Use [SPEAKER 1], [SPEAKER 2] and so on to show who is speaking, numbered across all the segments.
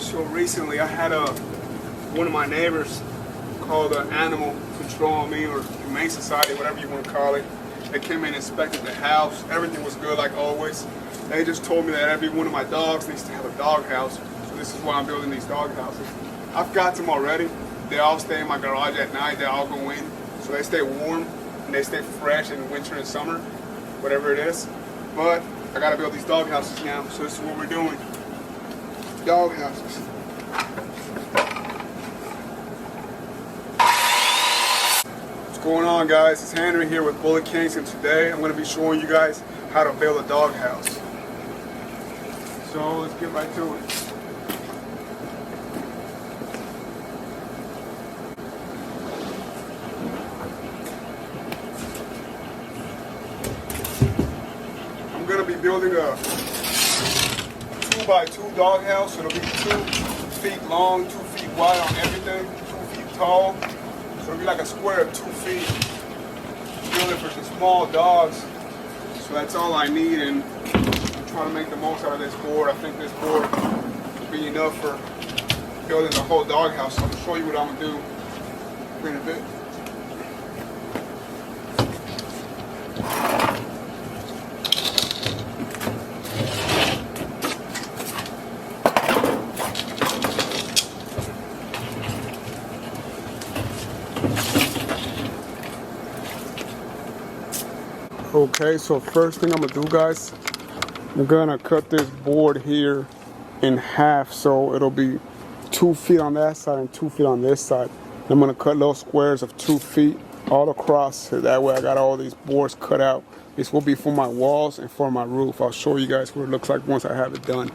[SPEAKER 1] So recently I had one of my neighbors called Animal Control on me, or Humane Society, whatever you want to call it. They came in and inspected the house. Everything was good like always. They just told me that every one of my dogs needs to have a dog house. So this is why I'm building these dog houses. I've got them already. They all stay in my garage at night. They all go in. So they stay warm and they stay fresh in winter and summer, whatever it is. But I gotta build these dog houses now. So this is what we're doing. Dog houses. What's going on, guys? It's Henry here with Bullet Kings, and today I'm going to be showing you guys how to build a dog house. So let's get right to it. I'm going to be building a 2x2 dog house. It'll be 2 feet long, 2 feet wide on everything, 2 feet tall. So it'll be like a square of 2 feet. Building for some small dogs. So that's all I need, and I'm trying to make the most out of this board. I think this board will be enough for building the whole dog house. So I'll show you what I'm gonna do in a bit. Okay, so first thing I'm gonna do, guys, I'm gonna cut this board here in half, so it'll be 2 feet on that side and 2 feet on this side. I'm gonna cut little squares of 2 feet all across, so that way I got all these boards cut out. This will be for my walls and for my roof. I'll show you guys what it looks like once I have it done.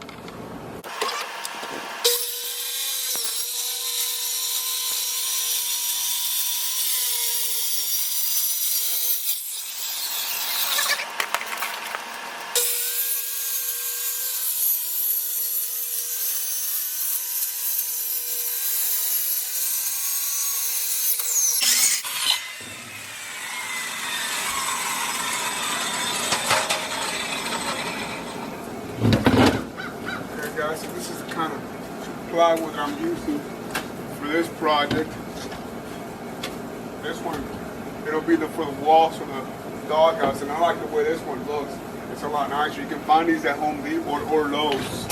[SPEAKER 1] So this is the kind of plywood I'm using for this project. This one, it'll be for the walls for the doghouse, and I like the way this one looks. It's a lot nicer. You can find these at Home Depot or Lowe's.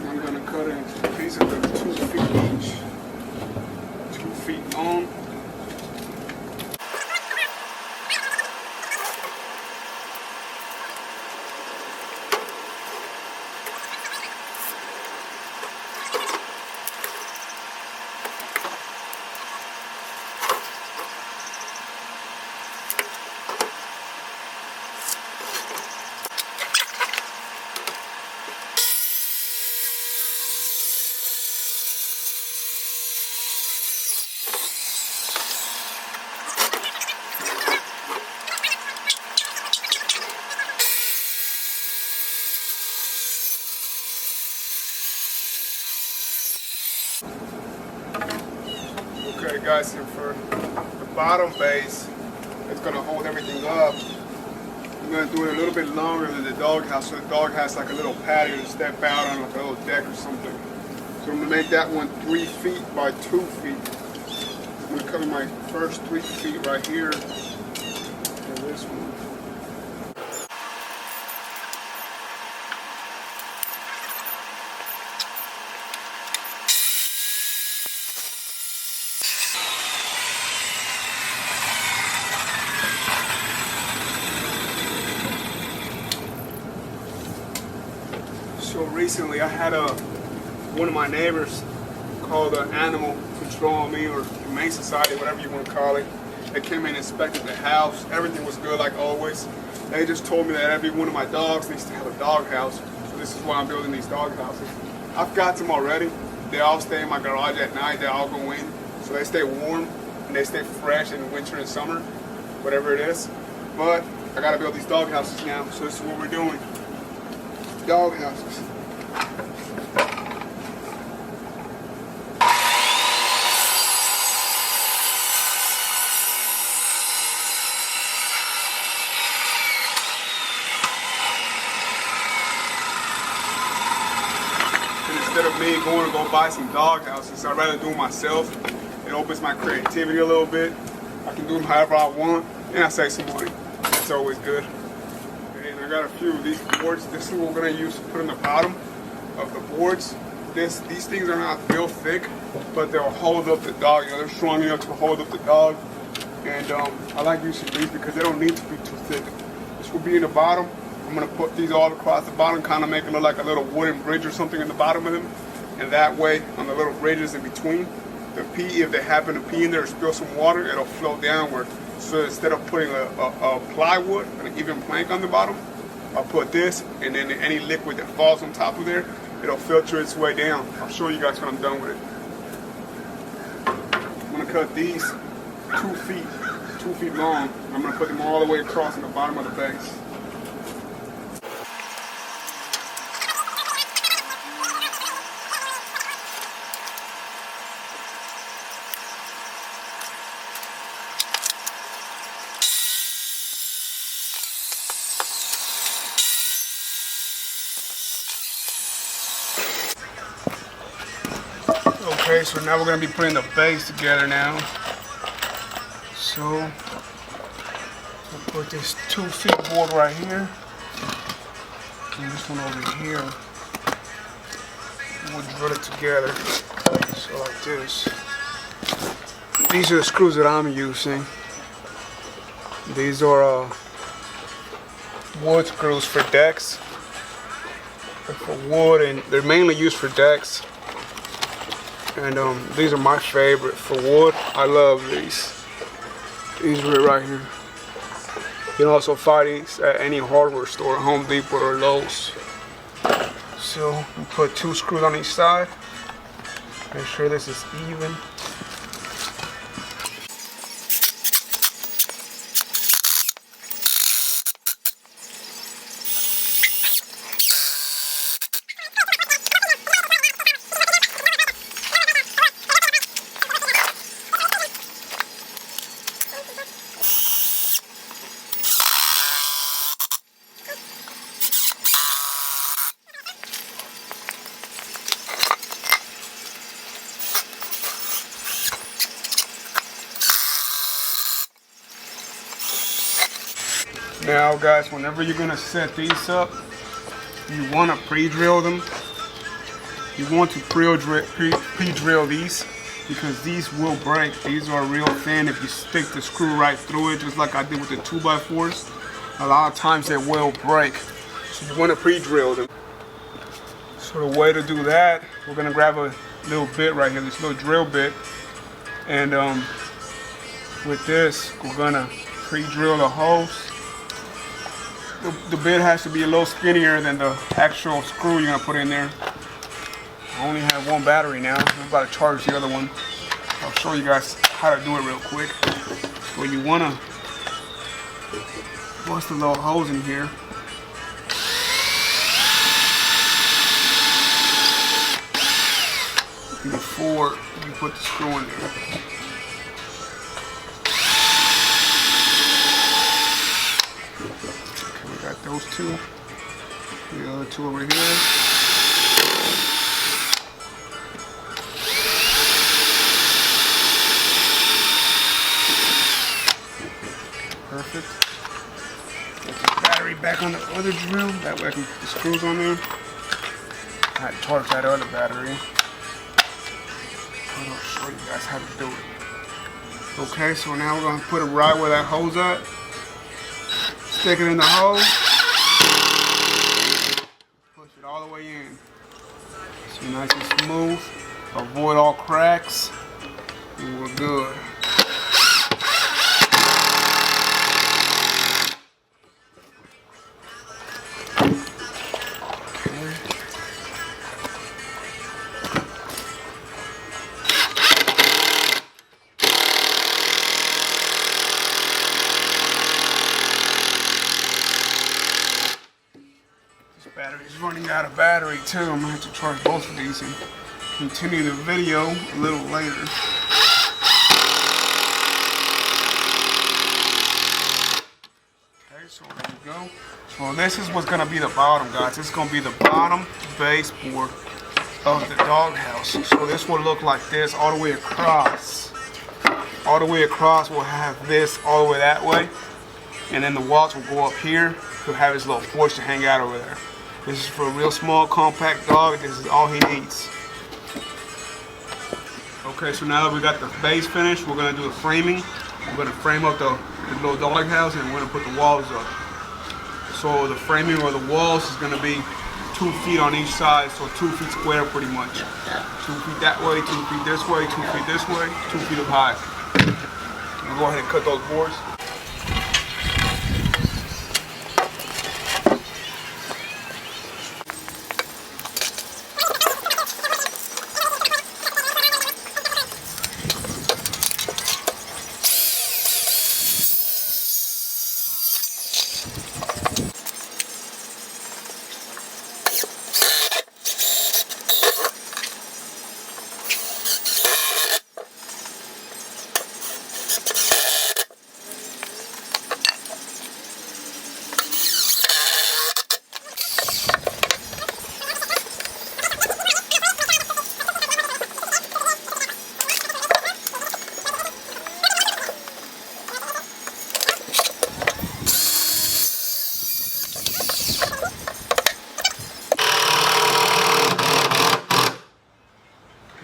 [SPEAKER 1] I'm going to cut it into pieces of 2 feet each, 2 feet long. Okay, guys, so for the bottom base, it's going to hold everything up. I'm going to do it a little bit longer than the doghouse, so the dog has like a little patio to step out on, like a little deck or something. So I'm going to make that one 3 feet by 2 feet. I'm going to cover my first 3 feet right here for this one. So recently I had one of my neighbors called Animal Control on me, or Humane Society, whatever you want to call it. They came in and inspected the house. Everything was good like always. They just told me that every one of my dogs needs to have a dog house. So this is why I'm building these dog houses. I've got them already. They all stay in my garage at night. They all go in. So they stay warm and they stay fresh in winter and summer, whatever it is. But I gotta build these dog houses now. So this is what we're doing. Dog houses. me going to go buy some dog houses. I'd rather do it myself. It opens my creativity a little bit. I can do them however I want, and I save some money. It's always good. And I got a few of these boards. This is what we're gonna use to put in the bottom of the boards. These things are not real thick, but they'll hold up the dog. You know, they're strong enough to hold up the dog. And I like using these because they don't need to be too thick. This will be in the bottom. I'm gonna put these all across the bottom, kind of make it look like a little wooden bridge or something in the bottom of them. And that way, on the little bridges in between, the pee, if they happen to pee in there or spill some water, it'll flow downward. So instead of putting a plywood, an even plank on the bottom, I'll put this, and then any liquid that falls on top of there, it'll filter its way down. I'll show you guys when I'm done with it. I'm gonna cut these 2 feet long. I'm gonna put them all the way across in the bottom of the base. Okay, so now we're going to be putting the base together now. So, we'll put this 2 feet board right here. And this one over here. We'll drill it together. So like this. These are the screws that I'm using. These are wood screws for decks. They're for wood, and they're mainly used for decks. And these are my favorite for wood. I love these. These right here. You can also find these at any hardware store, Home Depot or Lowe's. So we put 2 screws on each side. Make sure this is even. Now guys, whenever you're gonna set these up, you want to pre-drill them. You want to pre-drill these because these will break. These are real thin. If you stick the screw right through it, just like I did with the 2x4s, a lot of times they will break. So you want to pre-drill them. So the way to do that, we're gonna grab a little bit right here, this little drill bit, and with this, we're gonna pre-drill the holes. The bit has to be a little skinnier than the actual screw you're gonna put in there. I only have 1 battery now. I'm about to charge the other one. I'll show you guys how to do it real quick. So you wanna bust the little holes in here. Before you put the screw in there. Those 2, the other 2 over here. Perfect. Get the battery back on the other drill. That way I can put the screws on there. I had to charge that other battery. I'll show you guys how to do it. Okay, so now we're going to put it right where that hole's at. Stick it in the hole. Push it all the way in. So nice and smooth. Avoid all cracks. And we're good. Battery's running out of battery too. I'm gonna have to charge both of these and continue the video a little later. Okay, so there we go. So this is what's gonna be the bottom, guys. This is gonna be the bottom baseboard. of the doghouse. So this will look like this all the way across. All the way across, we'll have this all the way that way. And then the walls will go up here. He'll have his little porch to hang out over there. This is for a real small, compact dog. This is all he needs. Okay, so now that we got the base finished, we're gonna do the framing. We're gonna frame up the little doghouse and we're gonna put the walls up. So the framing or the walls is gonna be 2 feet on each side, so 2 feet square pretty much. 2 feet that way, 2 feet this way, 2 feet this way, 2 feet up high. We'll go ahead and cut those boards.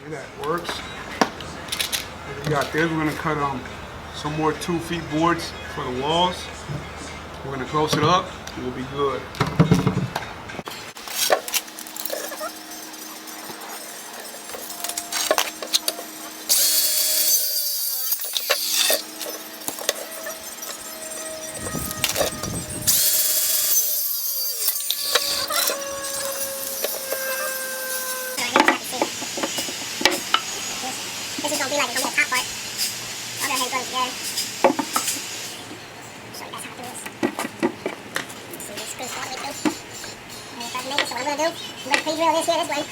[SPEAKER 1] That works. And we got this. We're gonna cut some more 2 feet boards for the walls. We're gonna close it up and we'll be good.
[SPEAKER 2] This is going to be like the top part. Other head goes together. Show you guys how to do this. See this screw all the way through. And if I can make it, so what I'm going to do, I'm going to pre-drill this here this way.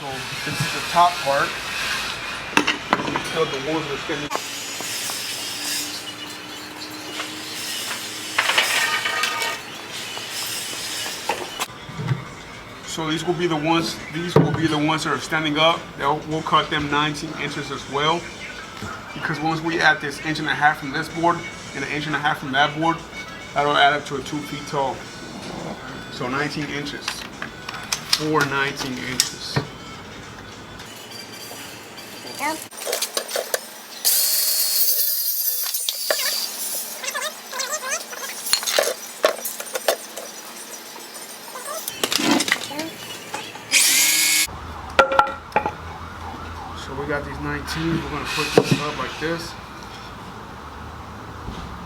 [SPEAKER 1] So this is the top part. You feel the walls are standing. So these will be the ones. These will be the ones that are standing up. We'll cut them 19 inches as well, because once we add this 1.5 inches from this board and 1.5 inches from that board, that'll add up to a 2 feet tall. So 19 inches. 19 inches.
[SPEAKER 2] Go.
[SPEAKER 1] So we got these 19s. We're gonna put this up like this.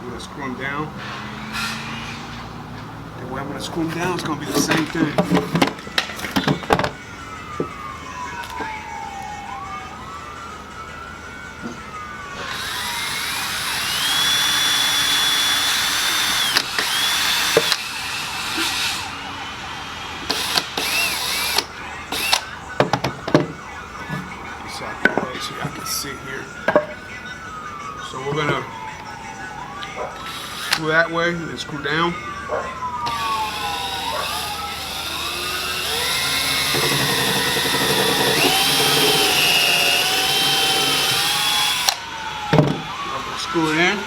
[SPEAKER 1] We're gonna screw them down. The way I'm gonna screw them down, it's gonna be the same thing. So y'all can see here. So we're gonna screw that way and screw down. I'm gonna screw it in.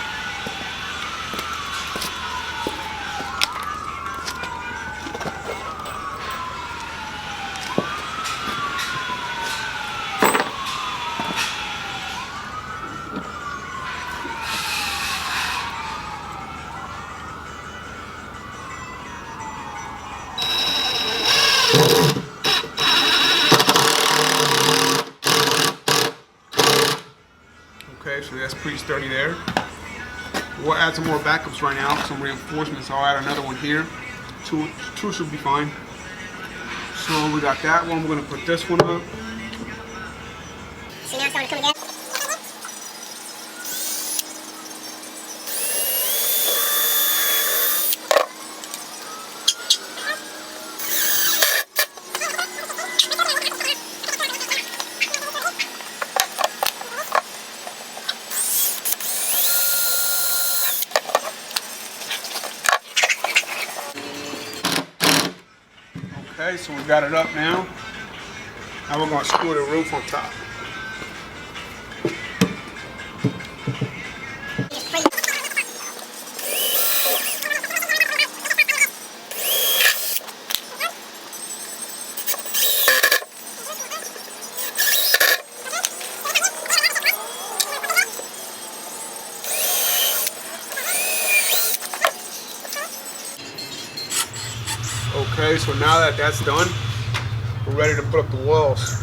[SPEAKER 1] Okay, so that's pretty sturdy there. We'll add some more backups right now, some reinforcements. I'll add another one here. Two should be fine. So we got that one. We're gonna put this one up.
[SPEAKER 2] See, now it's starting to come together.
[SPEAKER 1] Okay, so we got it up now. Now we're gonna screw the roof on top. Okay, so now that that's done, we're ready to put up the walls.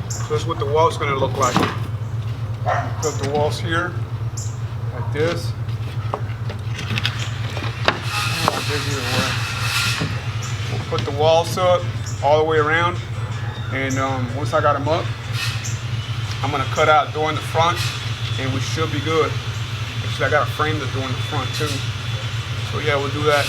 [SPEAKER 1] So this is what the wall's gonna look like. Put up the walls here, like this. We'll put the walls up all the way around, and once I got them up, I'm gonna cut out a door in the front, and we should be good. Actually, I gotta frame the door in the front too. So yeah, we'll do that.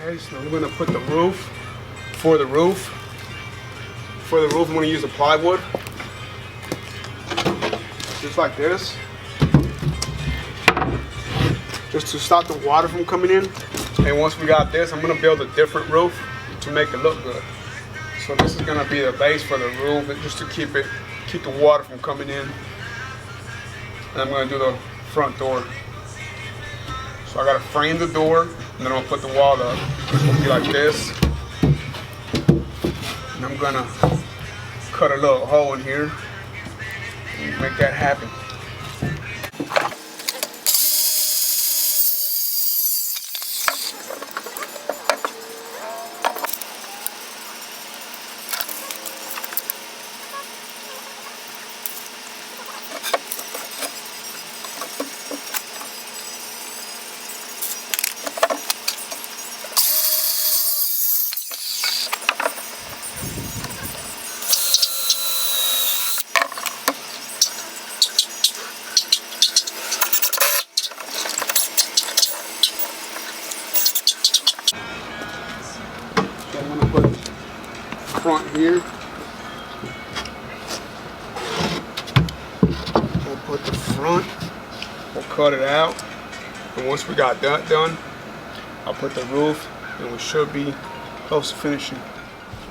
[SPEAKER 1] Okay, so I'm going to put the roof. For the roof, I'm going to use the plywood. Just like this. Just to stop the water from coming in. And once we got this, I'm going to build a different roof to make it look good. So this is going to be the base for the roof, just to keep the water from coming in. And I'm going to do the front door. So I got to frame the door, and then I'm going to put the wall up. It's going to be like this. And I'm going to cut a little hole in here and make that happen. I'm going to put front here. We'll put the front. We'll cut it out. And once we got that done, I'll put the roof, and we should be close to finishing.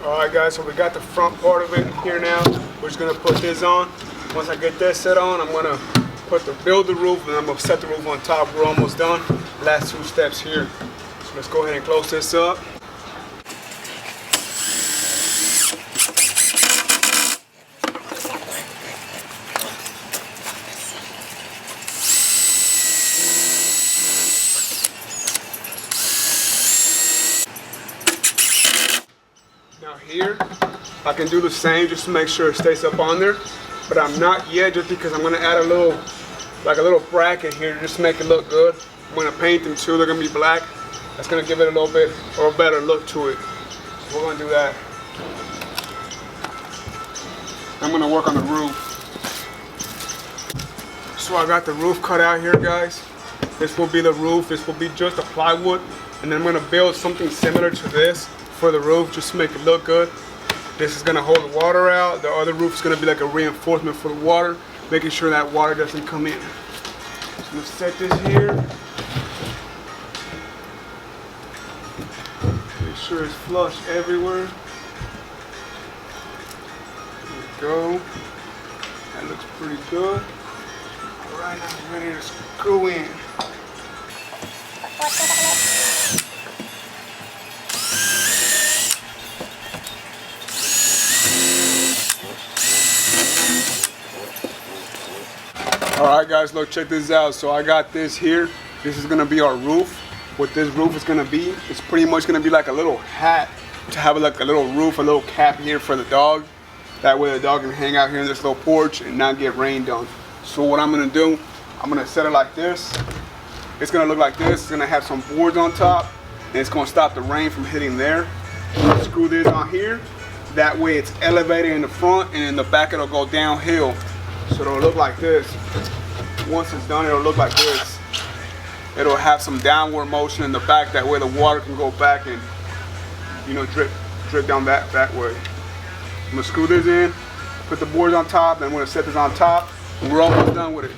[SPEAKER 1] Alright guys, so we got the front part of it here now. We're just going to put this on. Once I get this set on, I'm going to build the roof, and I'm going to set the roof on top. We're almost done. Last 2 steps here. So let's go ahead and close this up. Now here, I can do the same just to make sure it stays up on there, but I'm not yet, just because I'm gonna add a little bracket here just to make it look good. I'm gonna paint them too, they're gonna be black. That's gonna give it a little bit or a better look to it. So we're gonna do that. I'm gonna work on the roof. So I got the roof cut out here, guys. This will be the roof, this will be just a plywood, and then I'm gonna build something similar to this for the roof, just to make it look good. This is gonna hold the water out. The other roof is gonna be like a reinforcement for the water, making sure that water doesn't come in. So I'm gonna set this here. Make sure it's flush everywhere. There we go. That looks pretty good. Alright, now I'm ready to screw in. Alright guys, look, check this out. So I got this here. This is gonna be our roof. What this roof is gonna be, it's pretty much gonna be like a little hat to have like a little roof, a little cap here for the dog. That way the dog can hang out here in this little porch and not get rained on. So what I'm gonna do, I'm gonna set it like this. It's gonna look like this. It's gonna have some boards on top and it's gonna stop the rain from hitting there. Screw this on here. That way it's elevated in the front and in the back it'll go downhill. So it'll look like this. Once it's done, it'll look like this. It'll have some downward motion in the back. That way the water can go back and, you know, drip down that way. I'm gonna screw this in, put the boards on top, then I'm gonna set this on top, and we're almost done with it.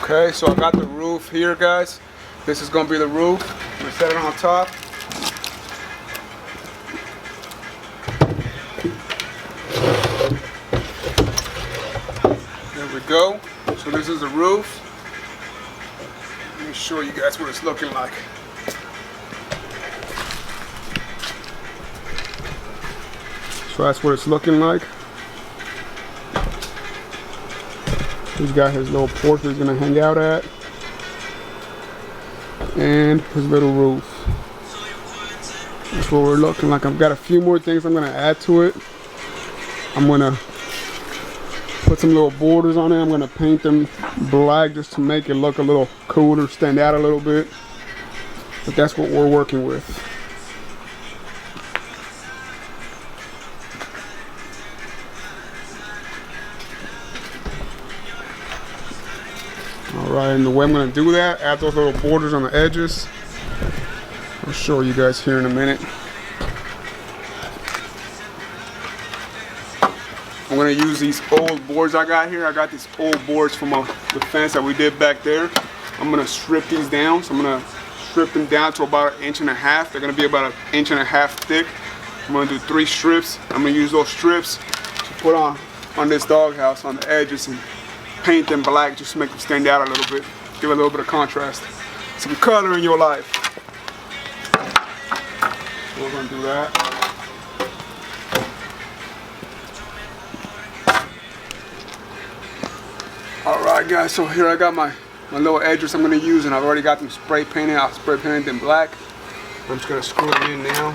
[SPEAKER 1] Okay, so I got the roof here, guys. This is gonna be the roof. I'm gonna set it on top. There we go. So this is the roof. Let me show you guys what it's looking like. So that's what it's looking like. He's got his little porch he's gonna hang out at, and his little roof. That's what we're looking like. I've got a few more things I'm gonna add to it. I'm gonna put some little borders on it. I'm gonna paint them black just to make it look a little cooler, stand out a little bit. But that's what we're working with. Alright, and the way I'm going to do that, add those little borders on the edges. I'll show you guys here in a minute. I'm going to use these old boards I got here. I got these old boards from the fence that we did back there. I'm going to strip these down. So I'm going to strip them down to about 1.5 inches. They're going to be about 1.5 inches thick. I'm going to do 3 strips. I'm going to use those strips to put on this doghouse on the edges and paint them black just to make them stand out a little bit, give a little bit of contrast, some color in your life. So we're gonna do that. All right, guys. So here I got my little edges I'm gonna use, and I've already got them spray painted. I'll spray painted them black. I'm just gonna screw it in now.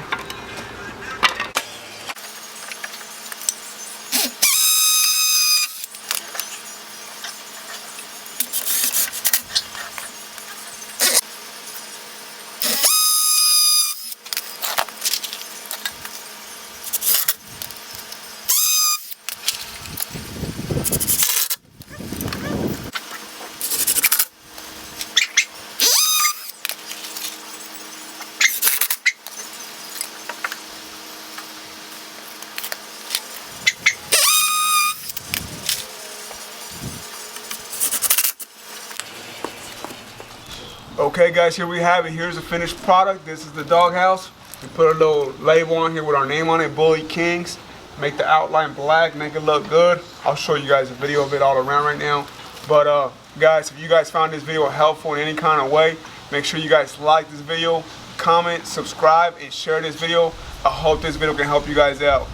[SPEAKER 1] Okay guys, here we have it. Here's the finished product. This is the doghouse. We put a little label on here with our name on it, Bully Kings. Make the outline black, make it look good. I'll show you guys a video of it all around right now. But guys, if you guys found this video helpful in any kind of way, make sure you guys like this video, comment, subscribe, and share this video. I hope this video can help you guys out.